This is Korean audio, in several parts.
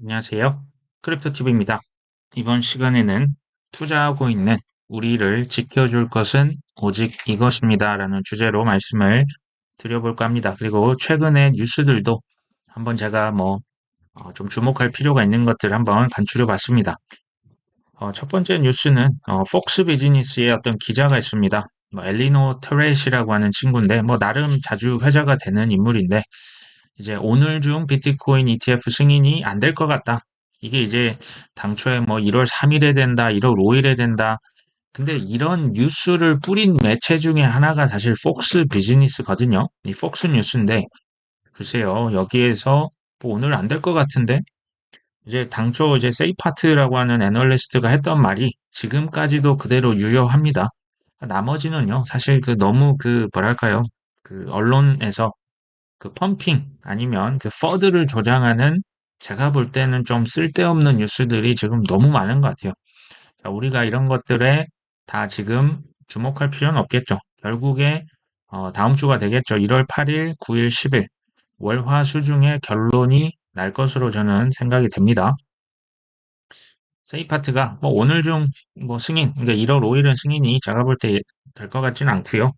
안녕하세요. 크립토TV입니다. 이번 시간에는 투자하고 있는 우리를 지켜줄 것은 오직 이것입니다. 라는 주제로 말씀을 드려볼까 합니다. 그리고 최근의 뉴스들도 한번 제가 좀 주목할 필요가 있는 것들 한번 간추려 봤습니다. 첫 번째 뉴스는 폭스 비즈니스의 어떤 기자가 있습니다. 엘리노 트레시라고 하는 친구인데 나름 자주 회자가 되는 인물인데 이제 오늘 중 비트코인 ETF 승인이 안 될 것 같다. 이게 이제 당초에 1월 3일에 된다, 1월 5일에 된다. 근데 이런 뉴스를 뿌린 매체 중에 하나가 사실 폭스 비즈니스거든요. 이 폭스 뉴스인데 글쎄요, 여기에서 오늘 안 될 것 같은데 이제 당초 이제 세이파트라고 하는 애널리스트가 했던 말이 지금까지도 그대로 유효합니다. 나머지는요, 사실 너무 뭐랄까요, 언론에서 펌핑 아니면 퍼드를 조장하는 제가 볼 때는 좀 쓸데없는 뉴스들이 지금 너무 많은 것 같아요. 자, 우리가 이런 것들에 다 지금 주목할 필요는 없겠죠. 결국에 다음 주가 되겠죠. 1월 8일, 9일, 10일 월화 수중의 결론이 날 것으로 저는 생각이 됩니다. 세이파트가 오늘 중 승인, 그러니까 1월 5일은 승인이 제가 볼 때 될 것 같지는 않고요.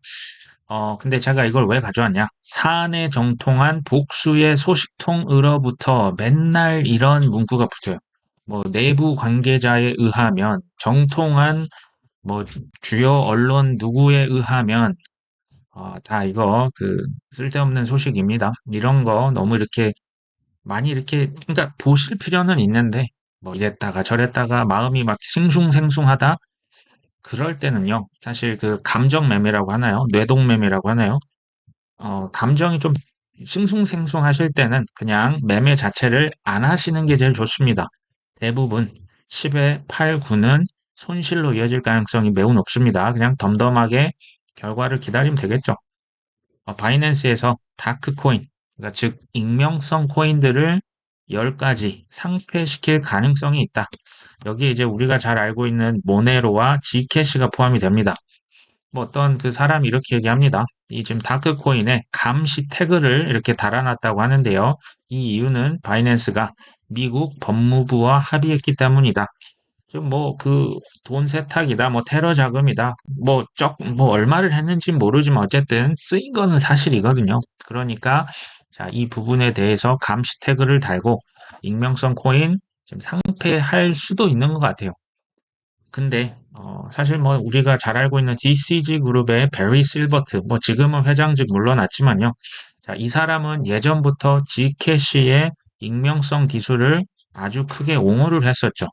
근데 제가 이걸 왜 가져왔냐? 사안에 정통한 복수의 소식통으로부터 맨날 이런 문구가 붙어요. 내부 관계자에 의하면, 정통한 뭐, 주요 언론 누구에 의하면, 다 이거 쓸데없는 소식입니다. 이런 거 너무 이렇게 많이 이렇게, 그러니까 보실 필요는 있는데, 이랬다가 저랬다가 마음이 막 싱숭생숭하다? 그럴 때는요, 사실 감정 매매라고 하나요? 뇌동 매매라고 하나요? 감정이 좀 싱숭생숭하실 때는 그냥 매매 자체를 안 하시는 게 제일 좋습니다. 대부분 10에 8, 9는 손실로 이어질 가능성이 매우 높습니다. 그냥 덤덤하게 결과를 기다리면 되겠죠. 바이낸스에서 다크코인, 그러니까 즉 익명성 코인들을 10가지 상폐시킬 가능성이 있다. 여기에 이제 우리가 잘 알고 있는 모네로와 지캐시가 포함이 됩니다. 어떤 사람이 이렇게 얘기합니다. 이 지금 다크코인에 감시 태그를 이렇게 달아놨다고 하는데요. 이 이유는 바이낸스가 미국 법무부와 합의했기 때문이다. 지금 돈 세탁이다, 테러 자금이다, 얼마를 했는지 모르지만 어쨌든 쓰인 거는 사실이거든요. 그러니까, 자, 이 부분에 대해서 감시 태그를 달고 익명성 코인 지금 상폐할 수도 있는 것 같아요. 근데 사실 우리가 잘 알고 있는 DCG 그룹의 베리 실버트, 지금은 회장직 물러났지만요. 자, 이 사람은 예전부터 G캐시의 익명성 기술을 아주 크게 옹호를 했었죠.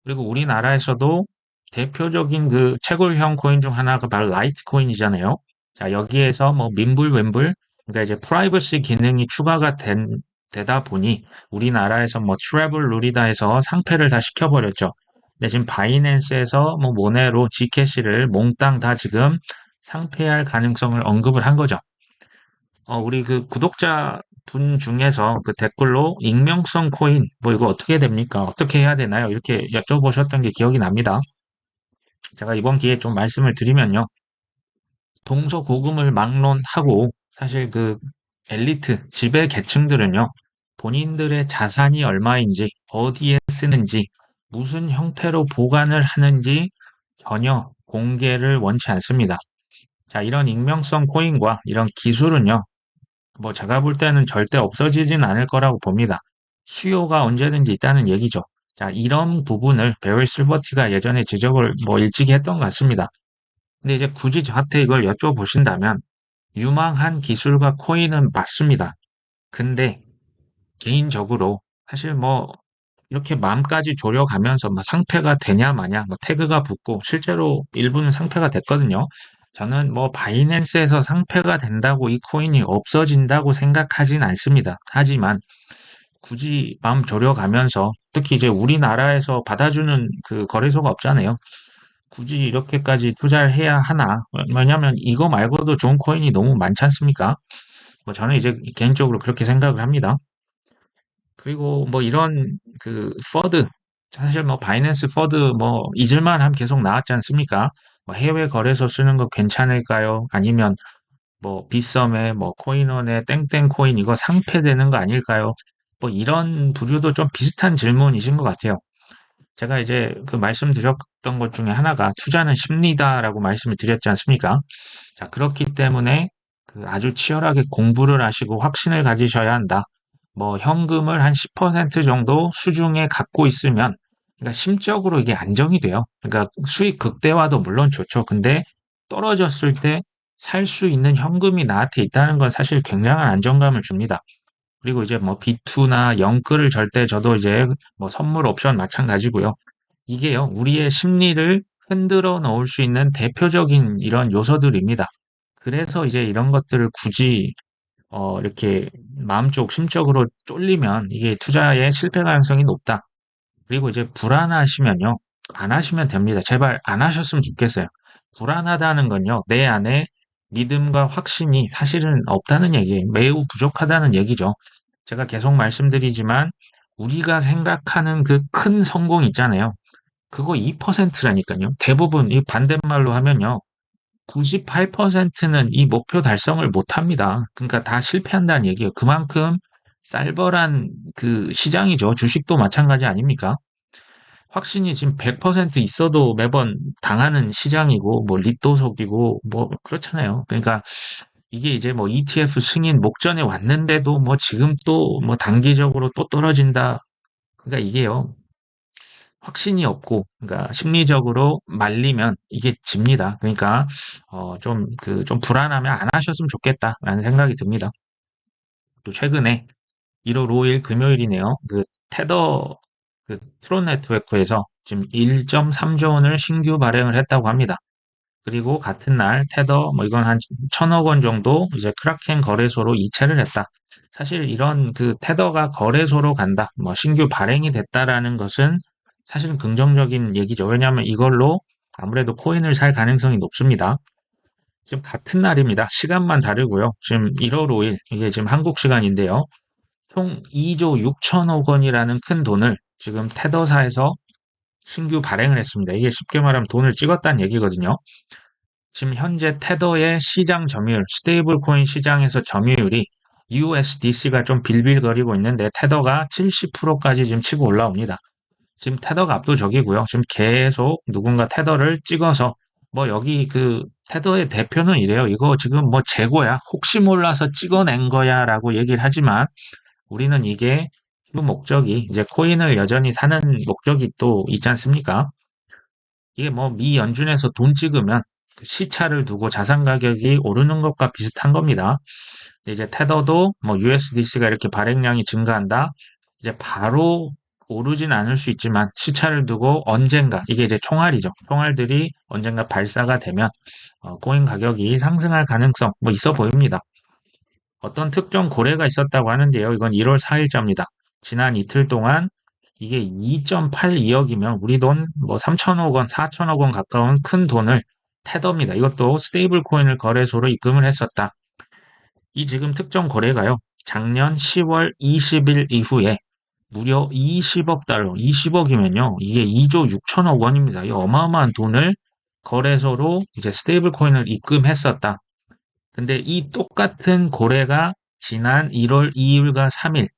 그리고 우리나라에서도 대표적인 채굴형 코인 중 하나가 바로 라이트 코인이잖아요. 자, 여기에서 민불웬불, 그러니까 이제 프라이버시 기능이 추가가 되다 보니 우리나라에서 트래블 룰이다 해서 상폐를 다 시켜버렸죠. 근데 지금 바이낸스에서 모네로 G캐시를 몽땅 다 지금 상폐할 가능성을 언급을 한 거죠. 우리 구독자 분 중에서 댓글로 익명성 코인, 이거 어떻게 됩니까? 어떻게 해야 되나요? 이렇게 여쭤보셨던 게 기억이 납니다. 제가 이번 기회에 좀 말씀을 드리면요. 동서고금을 막론하고 사실 엘리트, 지배 계층들은요. 본인들의 자산이 얼마인지, 어디에 쓰는지, 무슨 형태로 보관을 하는지 전혀 공개를 원치 않습니다. 자, 이런 익명성 코인과 이런 기술은요. 제가 볼 때는 절대 없어지진 않을 거라고 봅니다. 수요가 언제든지 있다는 얘기죠. 자, 이런 부분을 베리 실버티가 예전에 지적을 일찍이 했던 것 같습니다. 근데 이제 굳이 저한테 이걸 여쭤보신다면 유망한 기술과 코인은 맞습니다. 근데 개인적으로 사실 이렇게 마음까지 졸여가면서 상패가 되냐 마냐 태그가 붙고 실제로 일부는 상패가 됐거든요. 저는 바이낸스에서 상패가 된다고 이 코인이 없어진다고 생각하진 않습니다. 하지만 굳이 마음 졸여가면서 특히 이제 우리나라에서 받아주는 거래소가 없잖아요. 굳이 이렇게까지 투자를 해야 하나? 왜냐면 이거 말고도 좋은 코인이 너무 많지 않습니까? 저는 이제 개인적으로 그렇게 생각을 합니다. 그리고 이런 퍼드, 사실 바이낸스 퍼드 잊을만 하면 계속 나왔지 않습니까? 해외 거래소 쓰는 거 괜찮을까요? 아니면 빗썸에 코인원에 땡땡 코인 이거 상폐되는 거 아닐까요? 뭐 이런 부류도 좀 비슷한 질문이신 것 같아요. 제가 이제 그 말씀드렸던 것 중에 하나가 투자는 심리다라고 말씀을 드렸지 않습니까? 자, 그렇기 때문에 그 아주 치열하게 공부를 하시고 확신을 가지셔야 한다. 뭐 현금을 한 10% 정도 수중에 갖고 있으면 그러니까 심적으로 이게 안정이 돼요. 그러니까 수익 극대화도 물론 좋죠. 근데 떨어졌을 때 살 수 있는 현금이 나한테 있다는 건 사실 굉장한 안정감을 줍니다. 그리고 이제 뭐 비투나 영끌을 절대 저도 이제 뭐 선물 옵션 마찬가지고요. 이게요, 우리의 심리를 흔들어 놓을 수 있는 대표적인 이런 요소들입니다. 그래서 이제 이런 것들을 굳이 이렇게 마음쪽 심적으로 쫄리면 이게 투자의 실패 가능성이 높다. 그리고 이제 불안하시면요, 안 하시면 됩니다. 제발 안 하셨으면 좋겠어요. 불안하다는 건요, 내 안에 믿음과 확신이 사실은 없다는 얘기예요. 매우 부족하다는 얘기죠. 제가 계속 말씀드리지만 우리가 생각하는 그 큰 성공 있잖아요. 그거 2%라니까요. 대부분 이 반대말로 하면요. 98%는 이 목표 달성을 못 합니다. 그러니까 다 실패한다는 얘기예요. 그만큼 쌀벌한 그 시장이죠. 주식도 마찬가지 아닙니까? 확신이 지금 100% 있어도 매번 당하는 시장이고, 뭐, 리또 속이고, 뭐, 그렇잖아요. 그러니까 이게 이제 뭐 ETF 승인 목전에 왔는데도 뭐 지금 또 뭐 단기적으로 또 떨어진다. 그러니까 이게요. 확신이 없고, 그러니까 심리적으로 말리면 이게 집니다. 그러니까, 좀 불안하면 안 하셨으면 좋겠다라는 생각이 듭니다. 또 최근에 1월 5일 금요일이네요. 그 테더 그 트론 네트워크에서 지금 1.3조 원을 신규 발행을 했다고 합니다. 그리고 같은 날 테더 뭐 이건 한 1,000억 원 정도 이제 크라켄 거래소로 이체를 했다. 사실 이런 그 테더가 거래소로 간다, 뭐 신규 발행이 됐다라는 것은 사실은 긍정적인 얘기죠. 왜냐하면 이걸로 아무래도 코인을 살 가능성이 높습니다. 지금 같은 날입니다. 시간만 다르고요. 지금 1월 5일 이게 지금 한국 시간인데요. 총 2조 6천억 원이라는 큰 돈을 지금 테더사에서 신규 발행을 했습니다. 이게 쉽게 말하면 돈을 찍었다는 얘기거든요. 지금 현재 테더의 시장 점유율, 스테이블 코인 시장에서 점유율이 USDC가 좀 빌빌거리고 있는데 테더가 70%까지 지금 치고 올라옵니다. 지금 테더가 압도적이고요. 지금 계속 누군가 테더를 찍어서 뭐 여기 그 테더의 대표는 이래요. 이거 지금 뭐 재고야. 혹시 몰라서 찍어낸 거야라고 얘기를 하지만 우리는 이게 주 목적이 이제 코인을 여전히 사는 목적이 또 있지 않습니까? 이게 뭐 미 연준에서 돈 찍으면 그 시차를 두고 자산 가격이 오르는 것과 비슷한 겁니다. 이제 테더도 뭐 USDC가 이렇게 발행량이 증가한다. 이제 바로 오르진 않을 수 있지만 시차를 두고 언젠가 이게 이제 총알이죠. 총알들이 언젠가 발사가 되면 코인 가격이 상승할 가능성 뭐 있어 보입니다. 어떤 특정 고래가 있었다고 하는데요. 이건 1월 4일자입니다. 지난 이틀 동안 이게 2.82억이면 우리 돈 뭐 3천억 원, 4천억 원 가까운 큰 돈을 테더입니다. 이것도 스테이블 코인을 거래소로 입금을 했었다. 이 지금 특정 거래가요. 작년 10월 20일 이후에 무려 20억 달러, 20억이면요. 이게 2조 6천억 원입니다. 이 어마어마한 돈을 거래소로 이제 스테이블 코인을 입금했었다. 근데 이 똑같은 고래가 지난 1월 2일과 3일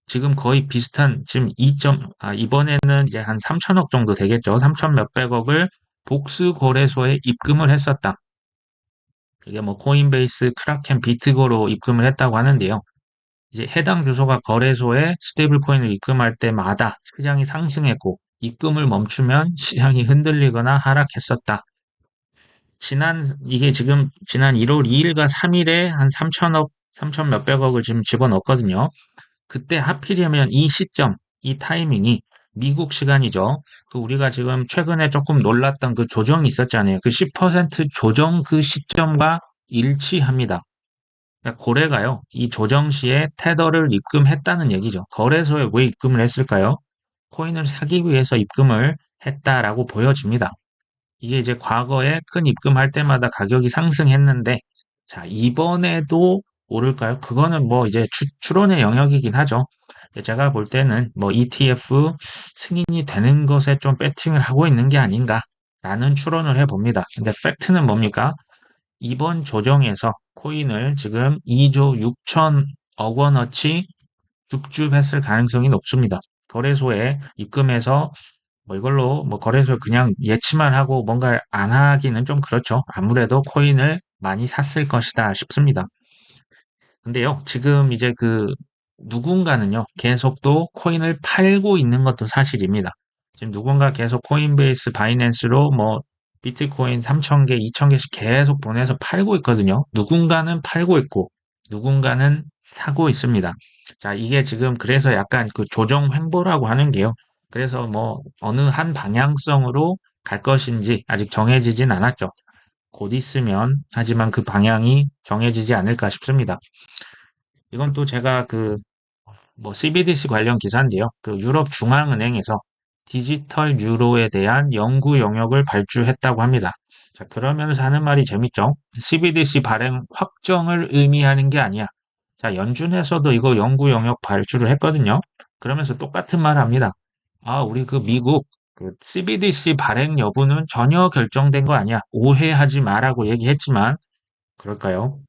지금 거의 비슷한 지금 이번에는 이제 한 3천억 정도 되겠죠. 3천 몇백억을 복수 거래소에 입금을 했었다. 이게 뭐 코인베이스, 크라켄, 비트고로 입금을 했다고 하는데요. 이제 해당 주소가 거래소에 스테이블 코인을 입금할 때마다 시장이 상승했고 입금을 멈추면 시장이 흔들리거나 하락했었다. 이게 지금 지난 1월 2일과 3일에 한 3천억, 3천 몇백억을 지금 집어넣었거든요. 그때 하필이면 이 시점, 이 타이밍이 미국 시간이죠. 그 우리가 지금 최근에 조금 놀랐던 그 조정이 있었잖아요. 그 10% 조정 그 시점과 일치합니다. 그러니까 고래가요, 이 조정 시에 테더를 입금했다는 얘기죠. 거래소에 왜 입금을 했을까요? 코인을 사기 위해서 입금을 했다라고 보여집니다. 이게 이제 과거에 큰 입금할 때마다 가격이 상승했는데, 자, 이번에도 오를까요? 그거는 뭐 이제 추론의 영역이긴 하죠. 제가 볼 때는 뭐 ETF 승인이 되는 것에 좀 배팅을 하고 있는 게 아닌가라는 추론을 해봅니다. 근데 팩트는 뭡니까? 이번 조정에서 코인을 지금 2조 6천억 원어치 줍줍했을 가능성이 높습니다. 거래소에 입금해서 뭐 이걸로 뭐 거래소에 그냥 예치만 하고 뭔가 안 하기는 좀 그렇죠. 아무래도 코인을 많이 샀을 것이다 싶습니다. 근데요, 지금 이제 누군가는요, 계속 또 코인을 팔고 있는 것도 사실입니다. 지금 누군가 계속 코인베이스, 바이낸스로 뭐 비트코인 3,000개, 2,000개씩 계속 보내서 팔고 있거든요. 누군가는 팔고 있고, 누군가는 사고 있습니다. 자, 이게 지금 그래서 약간 그 조정 횡보라고 하는 게요. 그래서 뭐 어느 한 방향성으로 갈 것인지 아직 정해지진 않았죠. 곧 있으면, 하지만 그 방향이 정해지지 않을까 싶습니다. 이건 또 제가 뭐 CBDC 관련 기사인데요. 그 유럽 중앙은행에서 디지털 유로에 대한 연구 영역을 발주했다고 합니다. 자, 그러면서 하는 말이 재밌죠? CBDC 발행 확정을 의미하는 게 아니야. 자, 연준에서도 이거 연구 영역 발주를 했거든요. 그러면서 똑같은 말 합니다. 아, 우리 그 미국 CBDC 발행 여부는 전혀 결정된 거 아니야. 오해하지 마라고 얘기했지만, 그럴까요?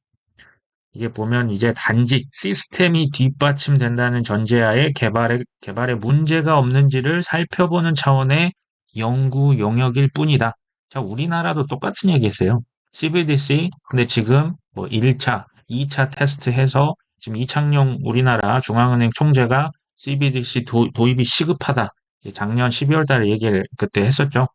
이게 보면 이제 단지 시스템이 뒷받침된다는 전제하에 개발에 문제가 없는지를 살펴보는 차원의 연구 영역일 뿐이다. 자, 우리나라도 똑같은 얘기했어요. CBDC, 근데 지금 뭐 1차, 2차 테스트해서 지금 이창용 우리나라 중앙은행 총재가 CBDC 도입이 시급하다. 작년 12월 달에 얘기를 그때 했었죠.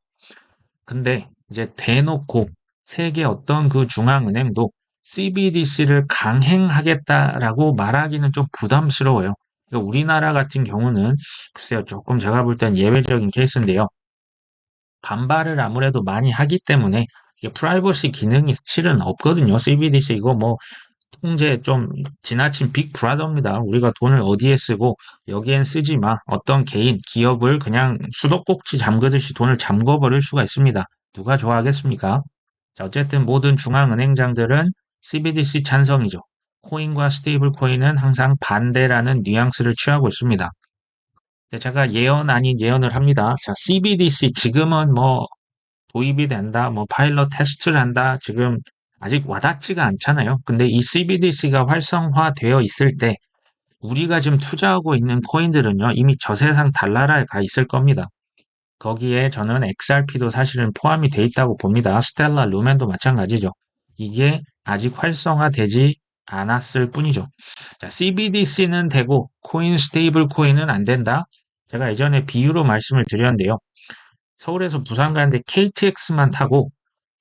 근데 이제 대놓고 세계 어떤 그 중앙은행도 CBDC를 강행하겠다라고 말하기는 좀 부담스러워요. 그러니까 우리나라 같은 경우는 글쎄요, 조금 제가 볼 땐 예외적인 케이스인데요. 반발을 아무래도 많이 하기 때문에 이게 프라이버시 기능이 실은 없거든요. CBDC 이거 뭐 통제 좀 지나친 빅 브라더입니다. 우리가 돈을 어디에 쓰고 여기엔 쓰지 마. 어떤 개인, 기업을 그냥 수도꼭지 잠그듯이 돈을 잠궈버릴 수가 있습니다. 누가 좋아하겠습니까? 자, 어쨌든 모든 중앙은행장들은 CBDC 찬성이죠. 코인과 스테이블 코인은 항상 반대라는 뉘앙스를 취하고 있습니다. 근데 제가 예언 아닌 예언을 합니다. 자, CBDC 지금은 뭐 도입이 된다, 뭐 파일럿 테스트를 한다. 지금 아직 와닿지가 않잖아요. 근데 이 CBDC가 활성화되어 있을 때 우리가 지금 투자하고 있는 코인들은요, 이미 저세상 달나라에 가 있을 겁니다. 거기에 저는 XRP도 사실은 포함이 돼 있다고 봅니다. 스텔라, 루멘도 마찬가지죠. 이게 아직 활성화되지 않았을 뿐이죠. 자, CBDC는 되고 코인 스테이블 코인은 안 된다. 제가 예전에 비유로 말씀을 드렸는데요. 서울에서 부산 가는데 KTX만 타고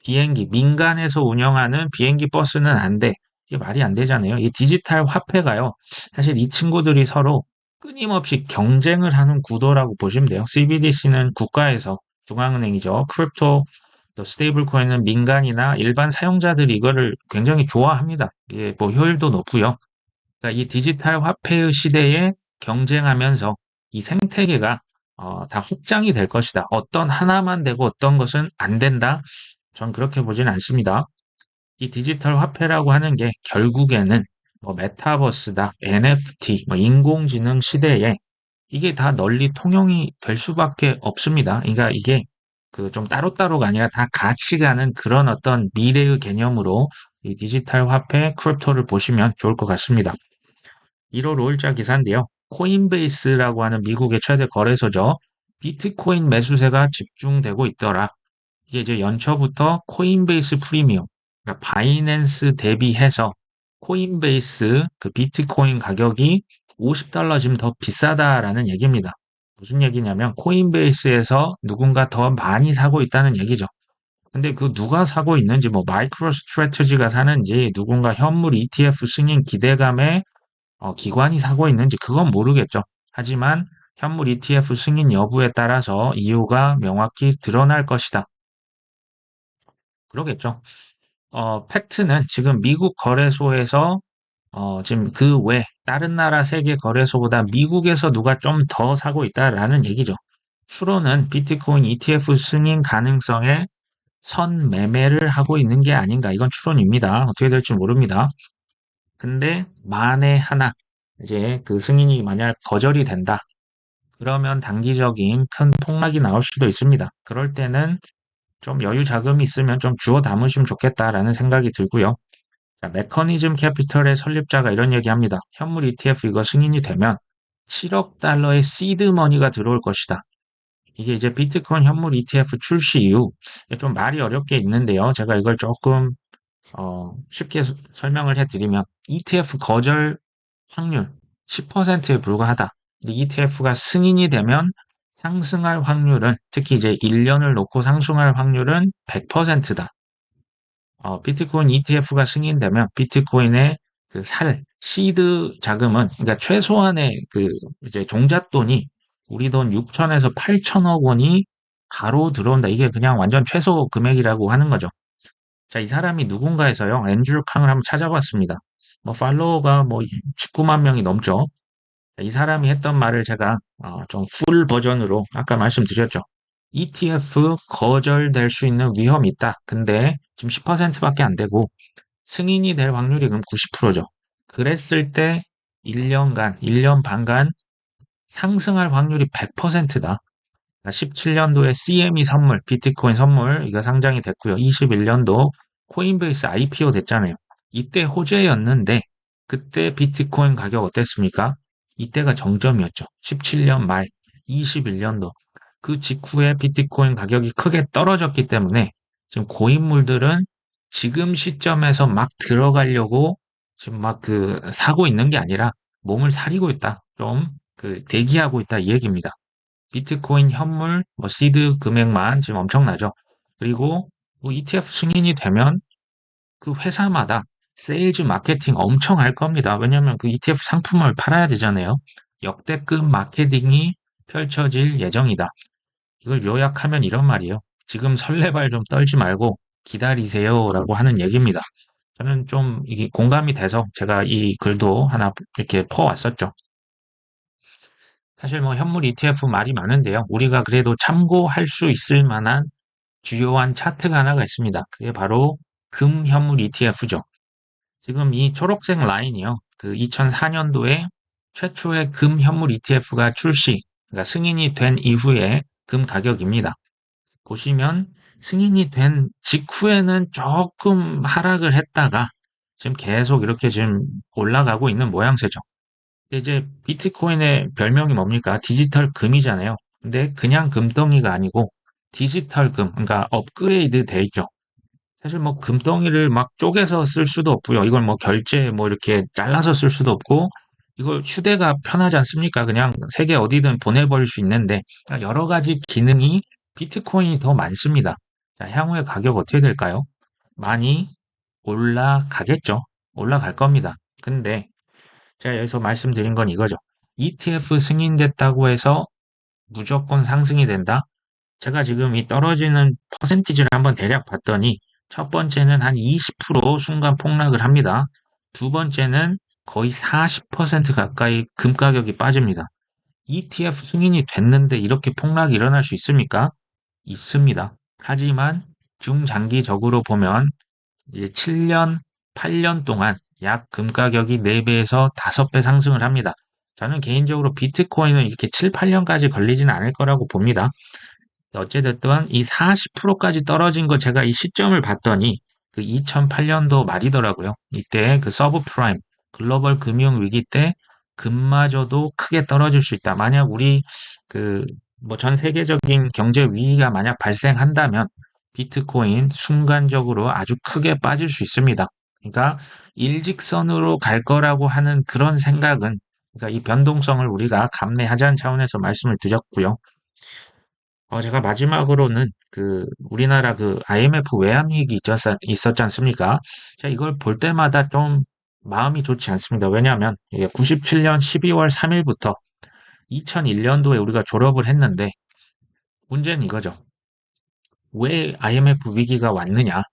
비행기, 민간에서 운영하는 비행기 버스는 안 돼. 이게 말이 안 되잖아요. 이 디지털 화폐가요. 사실 이 친구들이 서로 끊임없이 경쟁을 하는 구도라고 보시면 돼요. CBDC는 국가에서 중앙은행이죠. 크립토, 또 스테이블 코인은 민간이나 일반 사용자들이 이거를 굉장히 좋아합니다. 이게 뭐 효율도 높고요. 그러니까 이 디지털 화폐의 시대에 경쟁하면서 이 생태계가 다 확장이 될 것이다. 어떤 하나만 되고 어떤 것은 안 된다. 전 그렇게 보진 않습니다. 이 디지털 화폐라고 하는 게 결국에는 뭐 메타버스다, NFT, 뭐 인공지능 시대에 이게 다 널리 통용이 될 수밖에 없습니다. 그러니까 이게 그 좀 따로따로가 아니라 다 같이 가는 그런 어떤 미래의 개념으로 이 디지털 화폐 크립토를 보시면 좋을 것 같습니다. 1월 5일자 기사인데요. 코인베이스라고 하는 미국의 최대 거래소죠. 비트코인 매수세가 집중되고 있더라. 이게 이제 연초부터 코인베이스 프리미엄, 그러니까 바이낸스 대비해서 코인베이스 그 비트코인 가격이 $50 지금 더 비싸다라는 얘기입니다. 무슨 얘기냐면 코인베이스에서 누군가 더 많이 사고 있다는 얘기죠. 근데 그 누가 사고 있는지 뭐 마이크로 스트래티지가 사는지 누군가 현물 ETF 승인 기대감에 기관이 사고 있는지 그건 모르겠죠. 하지만 현물 ETF 승인 여부에 따라서 이유가 명확히 드러날 것이다. 그러겠죠. 팩트는 지금 미국 거래소에서 지금 그 외 다른 나라 세계 거래소보다 미국에서 누가 좀 더 사고 있다라는 얘기죠. 추론은 비트코인 ETF 승인 가능성에 선 매매를 하고 있는 게 아닌가. 이건 추론입니다. 어떻게 될지 모릅니다. 근데 만에 하나 이제 그 승인이 만약 거절이 된다. 그러면 단기적인 큰 폭락이 나올 수도 있습니다. 그럴 때는 좀 여유 자금이 있으면 좀 주워 담으시면 좋겠다라는 생각이 들고요. 자, 메커니즘 캐피털의 설립자가 이런 얘기합니다. 현물 ETF 이거 승인이 되면 7억 달러의 시드 머니가 들어올 것이다. 이게 이제 비트코인 현물 ETF 출시 이후 좀 말이 어렵게 있는데요. 제가 이걸 조금 쉽게 설명을 해드리면 ETF 거절 확률 10%에 불과하다. ETF가 승인이 되면 상승할 확률은 특히 이제 1년을 놓고 상승할 확률은 100%다. 비트코인 ETF가 승인되면 비트코인의 그 시드 자금은, 그러니까 최소한의 그 이제 종잣돈이 우리 돈 6천에서 8천억 원이 바로 들어온다. 이게 그냥 완전 최소 금액이라고 하는 거죠. 자, 이 사람이 누군가 해서요. 앤드류 캉을 한번 찾아봤습니다. 뭐 팔로워가 뭐 19만 명이 넘죠. 이 사람이 했던 말을 제가 좀 풀 버전으로 아까 말씀드렸죠. ETF 거절될 수 있는 위험이 있다. 근데 지금 10%밖에 안 되고 승인이 될 확률이 그럼 90%죠. 그랬을 때 1년간, 1년 반간 상승할 확률이 100%다. 17년도에 CME 선물, 비트코인 선물, 이거 상장이 됐고요. 21년도 코인베이스 IPO 됐잖아요. 이때 호재였는데, 그때 비트코인 가격 어땠습니까? 이때가 정점이었죠. 17년 말, 21년도. 그 직후에 비트코인 가격이 크게 떨어졌기 때문에 지금 고인물들은 지금 시점에서 막 들어가려고 지금 막 사고 있는 게 아니라 몸을 사리고 있다. 좀 대기하고 있다 이 얘기입니다. 비트코인 현물 뭐 시드 금액만 지금 엄청나죠. 그리고 뭐 ETF 승인이 되면 그 회사마다 세일즈 마케팅 엄청 할 겁니다. 왜냐하면 그 ETF 상품을 팔아야 되잖아요. 역대급 마케팅이 펼쳐질 예정이다. 이걸 요약하면 이런 말이에요. 지금 설레발 좀 떨지 말고 기다리세요라고 하는 얘기입니다. 저는 좀 이게 공감이 돼서 제가 이 글도 하나 이렇게 퍼왔었죠. 사실 뭐 현물 ETF 말이 많은데요. 우리가 그래도 참고할 수 있을 만한 주요한 차트가 하나가 있습니다. 그게 바로 금 현물 ETF죠. 지금 이 초록색 라인이요. 그 2004년도에 최초의 금 현물 ETF가 그러니까 승인이 된 이후에 금 가격입니다. 보시면 승인이 된 직후에는 조금 하락을 했다가 지금 계속 이렇게 지금 올라가고 있는 모양새죠. 이제 비트코인의 별명이 뭡니까? 디지털 금이잖아요. 근데 그냥 금덩이가 아니고 디지털 금, 그러니까 업그레이드 돼 있죠. 사실 뭐 금덩이를 막 쪼개서 쓸 수도 없고요. 이걸 뭐 결제 뭐 이렇게 잘라서 쓸 수도 없고 이걸 휴대가 편하지 않습니까? 그냥 세계 어디든 보내버릴 수 있는데 그러니까 여러 가지 기능이 비트코인이 더 많습니다. 자, 향후에 가격 어떻게 될까요? 많이 올라가겠죠. 올라갈 겁니다. 근데 제가 여기서 말씀드린 건 이거죠. ETF 승인됐다고 해서 무조건 상승이 된다? 제가 지금 이 떨어지는 퍼센티지를 한번 대략 봤더니 첫 번째는 한 20% 순간 폭락을 합니다. 두 번째는 거의 40% 가까이 금 가격이 빠집니다. ETF 승인이 됐는데 이렇게 폭락이 일어날 수 있습니까? 있습니다. 하지만 중장기적으로 보면 이제 7년, 8년 동안 약 금 가격이 4배에서 5배 상승을 합니다. 저는 개인적으로 비트코인은 이렇게 7, 8년까지 걸리지는 않을 거라고 봅니다. 어찌됐든 이 40%까지 떨어진 거 제가 이 시점을 봤더니 그 2008년도 말이더라고요. 이때 그 서브프라임 글로벌 금융 위기 때 금마저도 크게 떨어질 수 있다. 만약 우리 그 뭐 전 세계적인 경제 위기가 만약 발생한다면 비트코인 순간적으로 아주 크게 빠질 수 있습니다. 그러니까 일직선으로 갈 거라고 하는 그런 생각은 그러니까 이 변동성을 우리가 감내하자는 차원에서 말씀을 드렸고요. 제가 마지막으로는 우리나라 IMF 외환위기 있었지 않습니까? 제가 이걸 볼 때마다 좀 마음이 좋지 않습니다. 왜냐하면 이게 97년 12월 3일부터 2001년도에 우리가 졸업을 했는데 문제는 이거죠. 왜 IMF 위기가 왔느냐?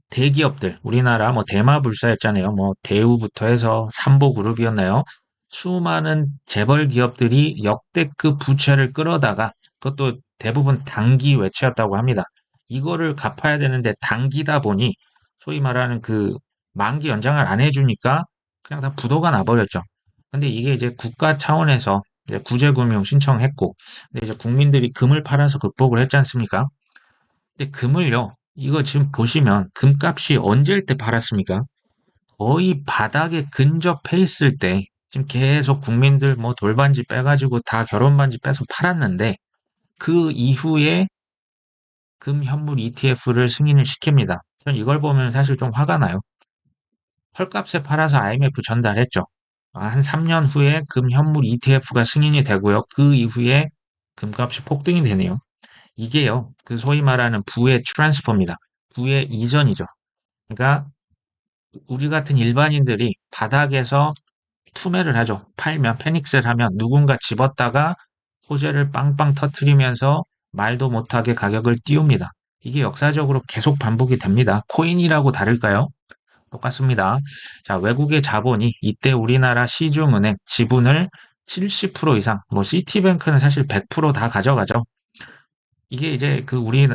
대기업들, 우리나라 뭐 대마불사였잖아요. 뭐 대우부터 해서 삼보그룹이었나요? 수많은 재벌 기업들이 역대급 부채를 끌어다가 그것도 대부분 단기 외채였다고 합니다. 이거를 갚아야 되는데 단기다 보니 소위 말하는 만기 연장을 안 해주니까 그냥 다 부도가 나버렸죠. 근데 이게 이제 국가 차원에서 이제 구제금융 신청했고, 근데 이제 국민들이 금을 팔아서 극복을 했지 않습니까? 근데 금을요, 이거 지금 보시면 금값이 언제일 때 팔았습니까? 거의 바닥에 근접해 있을 때 지금 계속 국민들 뭐 돌반지 빼가지고 다 결혼반지 빼서 팔았는데 그 이후에 금현물 ETF를 승인을 시킵니다. 전 이걸 보면 사실 좀 화가 나요. 헐값에 팔아서 IMF 전달했죠. 한 3년 후에 금현물 ETF가 승인이 되고요. 그 이후에 금값이 폭등이 되네요. 이게요, 그 소위 말하는 부의 트랜스퍼입니다. 부의 이전이죠. 그러니까 우리 같은 일반인들이 바닥에서 투매를 하죠. 팔면, 패닉셀 하면 누군가 집었다가 호재를 빵빵 터트리면서 말도 못하게 가격을 띄웁니다. 이게 역사적으로 계속 반복이 됩니다. 코인이라고 다를까요? 똑같습니다. 자, 외국의 자본이 이때 우리나라 시중은행 지분을 70% 이상, 뭐 시티뱅크는 사실 100%다 가져가죠. 이게 이제 그 우리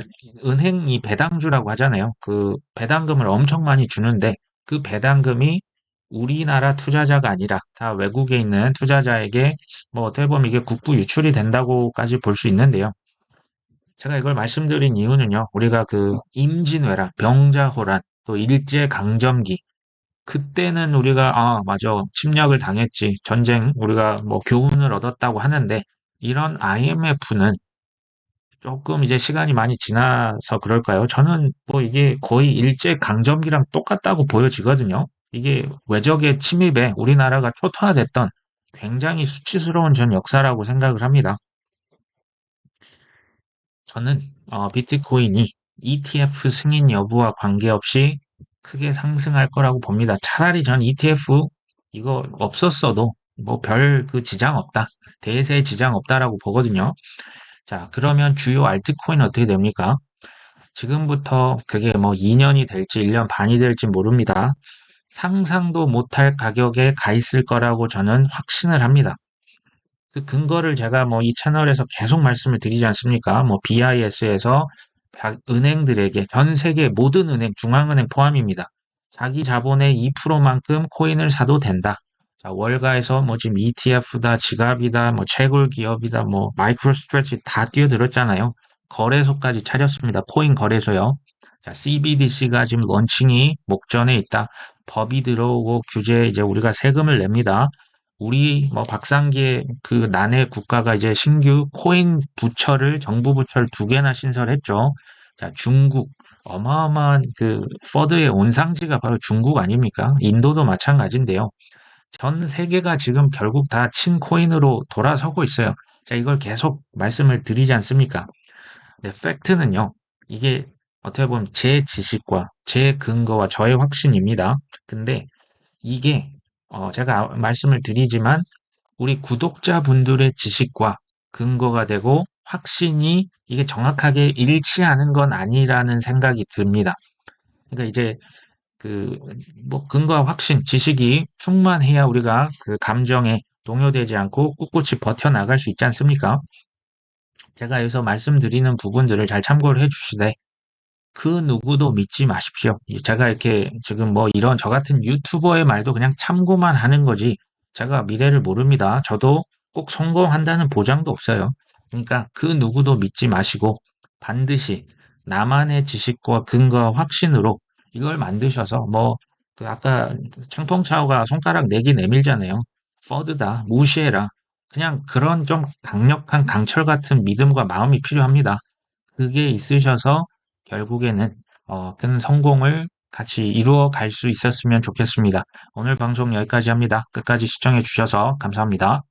은행이 배당주라고 하잖아요. 그 배당금을 엄청 많이 주는데 그 배당금이 우리나라 투자자가 아니라 다 외국에 있는 투자자에게 뭐 어떻게 보면 이게 국부 유출이 된다고까지 볼 수 있는데요. 제가 이걸 말씀드린 이유는요. 우리가 그 임진왜란, 병자호란, 또 일제강점기 그때는 우리가 맞아. 침략을 당했지. 전쟁 우리가 뭐 교훈을 얻었다고 하는데 이런 IMF는 조금 이제 시간이 많이 지나서 그럴까요? 저는 뭐 이게 거의 일제 강점기랑 똑같다고 보여지거든요. 이게 외적의 침입에 우리나라가 초토화됐던 굉장히 수치스러운 전 역사라고 생각을 합니다. 저는 비트코인이 ETF 승인 여부와 관계없이 크게 상승할 거라고 봅니다. 차라리 전 ETF 이거 없었어도 뭐 별 그 지장 없다. 대세 지장 없다라고 보거든요. 자, 그러면 주요 알트코인 어떻게 됩니까? 지금부터 그게 뭐 2년이 될지 1년 반이 될지 모릅니다. 상상도 못할 가격에 가 있을 거라고 저는 확신을 합니다. 그 근거를 제가 뭐 이 채널에서 계속 말씀을 드리지 않습니까? 뭐 BIS에서 은행들에게 전 세계 모든 은행, 중앙은행 포함입니다. 자기 자본의 2%만큼 코인을 사도 된다. 자, 월가에서 뭐 지금 ETF다, 지갑이다, 뭐 채굴 기업이다, 뭐 마이크로 스트레치 다 뛰어들었잖아요. 거래소까지 차렸습니다. 코인 거래소요. 자, CBDC가 지금 런칭이 목전에 있다. 법이 들어오고 규제에 이제 우리가 세금을 냅니다. 우리 뭐 박상기의 그 난해 국가가 이제 신규 코인 부처를 정부 부처를 두 개나 신설했죠. 자, 중국 어마어마한 그 퍼드의 온상지가 바로 중국 아닙니까? 인도도 마찬가지인데요. 전 세계가 지금 결국 다 친코인으로 돌아서고 있어요. 자, 이걸 계속 말씀을 드리지 않습니까? 근데 팩트는요. 이게 어떻게 보면 제 지식과 제 근거와 저의 확신입니다. 근데 이게 제가 말씀을 드리지만 우리 구독자분들의 지식과 근거가 되고 확신이 이게 정확하게 일치하는 건 아니라는 생각이 듭니다. 그러니까 이제 그 뭐 근거와 확신, 지식이 충만해야 우리가 그 감정에 동요되지 않고 꿋꿋이 버텨나갈 수 있지 않습니까? 제가 여기서 말씀드리는 부분들을 잘 참고를 해주시되 그 누구도 믿지 마십시오. 제가 이렇게 지금 뭐 이런 저 같은 유튜버의 말도 그냥 참고만 하는 거지. 제가 미래를 모릅니다. 저도 꼭 성공한다는 보장도 없어요. 그러니까 그 누구도 믿지 마시고 반드시 나만의 지식과 근거와 확신으로 이걸 만드셔서 뭐 그 아까 창펑차오가 손가락 4개 내밀잖아요. 퍼드다 무시해라. 그냥 그런 좀 강력한 강철 같은 믿음과 마음이 필요합니다. 그게 있으셔서 결국에는 큰 성공을 같이 이루어 갈 수 있었으면 좋겠습니다. 오늘 방송 여기까지 합니다. 끝까지 시청해 주셔서 감사합니다.